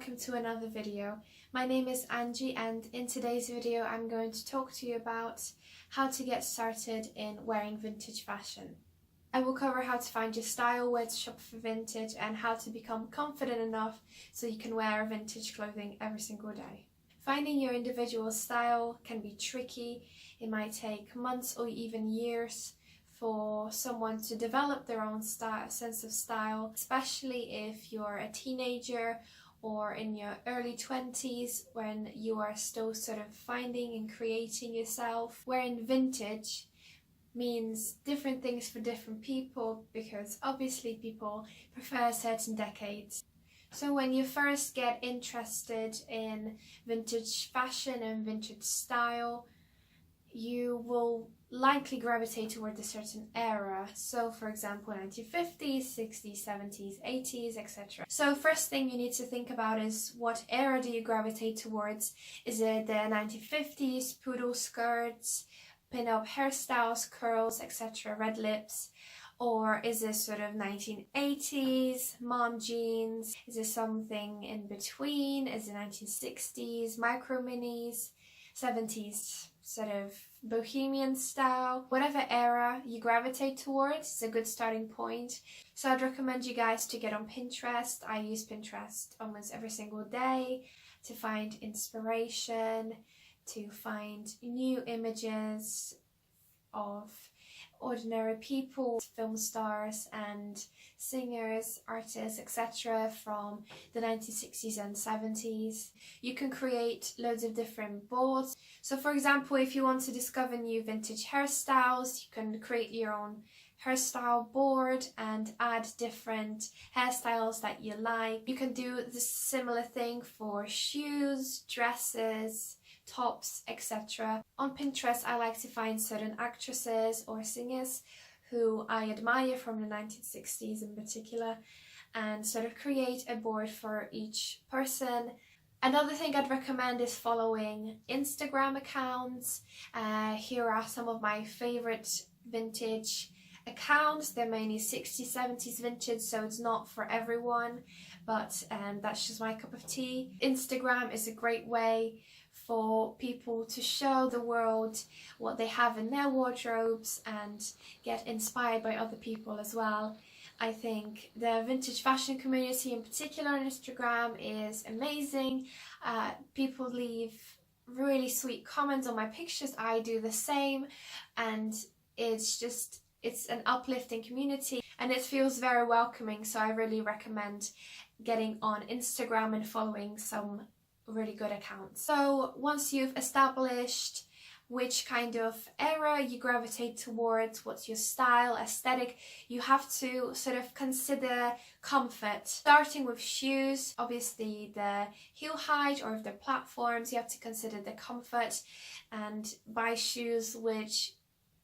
welcome to another video. My name is Angie and in today's video I'm going to talk to you about how to get started in wearing vintage fashion. I will cover how to find your style, where to shop for vintage and how to become confident enough so you can wear vintage clothing every single day. Finding your individual style can be tricky. It might take months or even years for someone to develop their own sense of style, especially if you're a teenager or in your early 20s when you are still sort of finding and creating yourself. Wearing vintage means different things for different people because obviously people prefer certain decades. So when you first get interested in vintage fashion and vintage style, you will likely gravitate towards a certain era. So for example, 1950s, 60s, 70s, 80s, etc. So first thing you need to think about is what era do you gravitate towards? Is it the 1950s, poodle skirts, pin-up hairstyles, curls, etc., red lips? Or is it sort of 1980s, mom jeans? Is it something in between? Is it 1960s, micro minis, 70s, sort of bohemian style? Whatever era you gravitate towards is a good starting point. So I'd recommend you guys to get on Pinterest. I use Pinterest almost every single day to find inspiration, to find new images of ordinary people, film stars and singers, artists, etc. from the 1960s and 70s. You can create loads of different boards. So for example, if you want to discover new vintage hairstyles, you can create your own hairstyle board and add different hairstyles that you like. You can do the similar thing for shoes, dresses, tops, etc. On Pinterest, I like to find certain actresses or singers who I admire from the 1960s in particular and sort of create a board for each person. Another thing I'd recommend is following Instagram accounts. Here are some of my favorite vintage accounts. They're mainly 60s, 70s vintage, so it's not for everyone, but that's just my cup of tea. Instagram is a great way for people to show the world what they have in their wardrobes and get inspired by other people as well. I think the vintage fashion community in particular on Instagram is amazing. People leave really sweet comments on my pictures. I do the same, and it's an uplifting community and it feels very welcoming, so I really recommend getting on Instagram and following some really good accounts. So once you've established which kind of era you gravitate towards, what's your style, aesthetic, you have to sort of consider comfort. Starting with shoes, obviously the heel height or if they're platforms, you have to consider the comfort and buy shoes which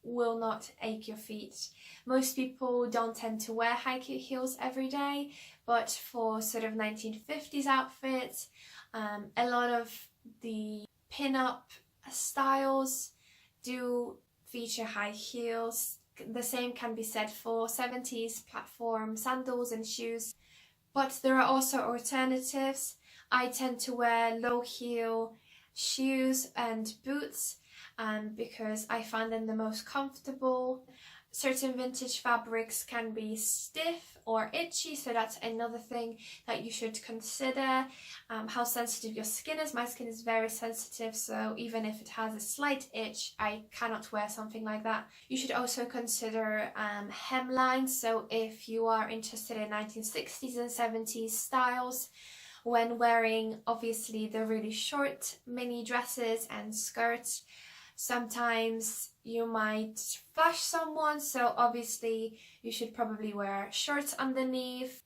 will not ache your feet. Most people don't tend to wear high heels every day, but for sort of 1950s outfits, a lot of the pin-up styles do feature high heels. The same can be said for 70s platform sandals and shoes, but there are also alternatives. I tend to wear low heel shoes and boots because I find them the most comfortable. Certain vintage fabrics can be stiff or itchy, so that's another thing that you should consider. How sensitive your skin is. My skin is very sensitive, so even if it has a slight itch, I cannot wear something like that. You should also consider hemlines, so if you are interested in 1960s and 70s styles, when wearing obviously the really short mini dresses and skirts, sometimes you might flash someone, so obviously you should probably wear shorts underneath.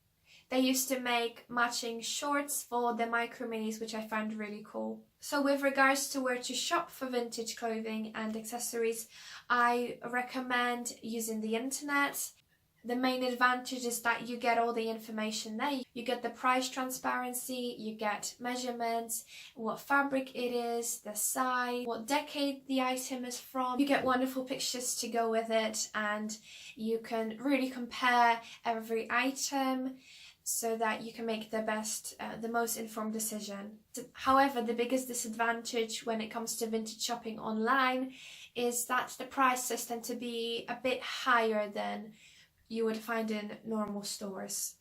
They used to make matching shorts for the micro minis, which I find really cool. So with regards to where to shop for vintage clothing and accessories, I recommend using the internet. The main advantage is that you get all the information there. You get the price transparency, you get measurements, what fabric it is, the size, what decade the item is from. You get wonderful pictures to go with it and you can really compare every item so that you can make the most informed decision. However, the biggest disadvantage when it comes to vintage shopping online is that the prices tend to be a bit higher than you would find in normal stores.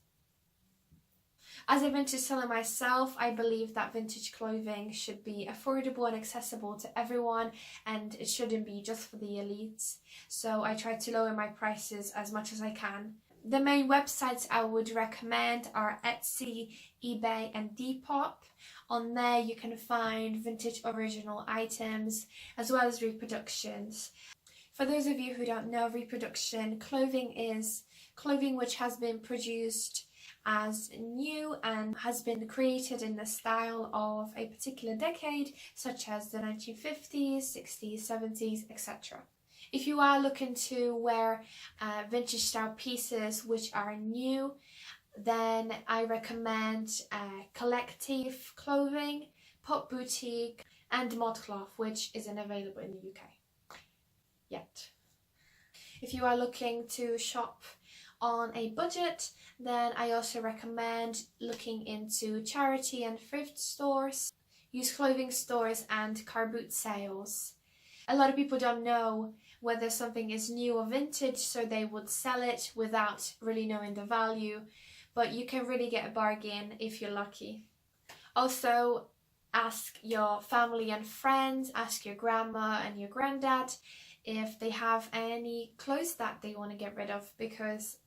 As a vintage seller myself, I believe that vintage clothing should be affordable and accessible to everyone, and it shouldn't be just for the elites. So I try to lower my prices as much as I can. The main websites I would recommend are Etsy, eBay and Depop. On there you can find vintage original items as well as reproductions. For those of you who don't know, reproduction clothing is clothing which has been produced as new and has been created in the style of a particular decade, such as the 1950s, 60s, 70s, etc. If you are looking to wear vintage style pieces which are new, then I recommend Collective Clothing, Pop Boutique and Modcloth, which isn't available in the UK yet. If you are looking to shop on a budget, then I also recommend looking into charity and thrift stores, used clothing stores and car boot sales. A lot of people don't know whether something is new or vintage, so they would sell it without really knowing the value, but you can really get a bargain if you're lucky. Also, ask your family and friends, ask your grandma and your granddad if they have any clothes that they want to get rid of, because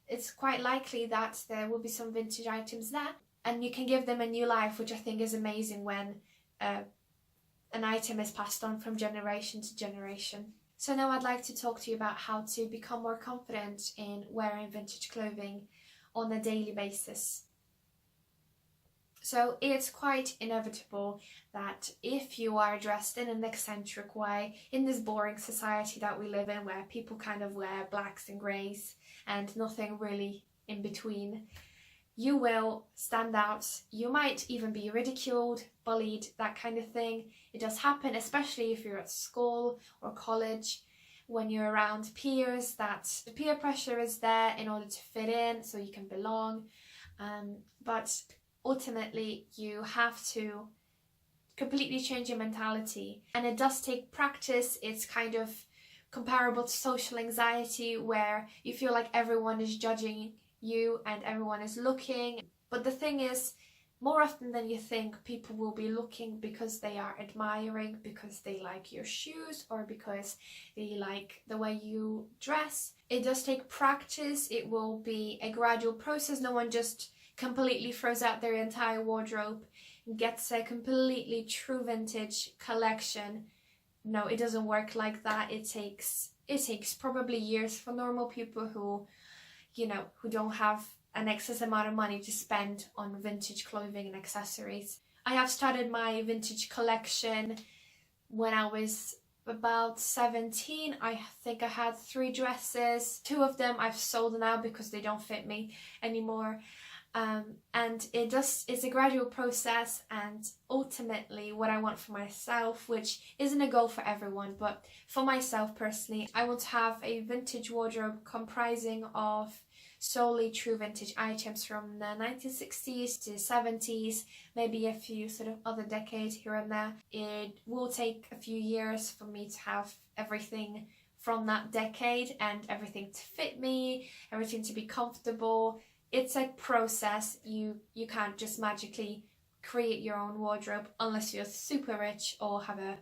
it's quite likely that there will be some vintage items there, and you can give them a new life, which I think is amazing when an item is passed on from generation to generation. So now I'd like to talk to you about how to become more confident in wearing vintage clothing on a daily basis. So it's quite inevitable that if you are dressed in an eccentric way, in this boring society that we live in where people kind of wear blacks and greys and nothing really in between, you will stand out. You might even be ridiculed, bullied, that kind of thing. It does happen, especially if you're at school or college, when you're around peers, that the peer pressure is there in order to fit in so you can belong. But ultimately you have to completely change your mentality, and it does take practice. It's kind of comparable to social anxiety, where you feel like everyone is judging you and everyone is looking. But the thing is, more often than you think, people will be looking because they are admiring, because they like your shoes or because they like the way you dress. It does take practice. It will be a gradual process. No one just completely throws out their entire wardrobe and gets a completely true vintage collection. No, it doesn't work like that. It takes probably years for normal people who, who don't have an excess amount of money to spend on vintage clothing and accessories. I have started my vintage collection when I was about 17. I think I had 3 dresses. 2 of them I've sold now because they don't fit me anymore. And it's a gradual process, and ultimately what I want for myself, which isn't a goal for everyone, but for myself personally, I want to have a vintage wardrobe comprising of solely true vintage items from the 1960s to 70s, maybe a few sort of other decades here and there. It will take a few years for me to have everything from that decade and everything to fit me, everything to be comfortable. It's a process. You can't just magically create your own wardrobe unless you're super rich or have a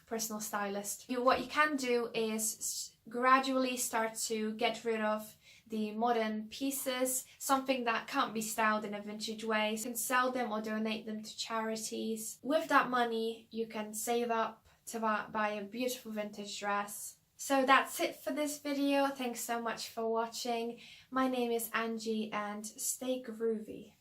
personal stylist. What you can do is gradually start to get rid of the modern pieces, something that can't be styled in a vintage way. You can sell them or donate them to charities. With that money, you can save up to buy a beautiful vintage dress. So that's it for this video. Thanks so much for watching. My name is Angie, and stay groovy.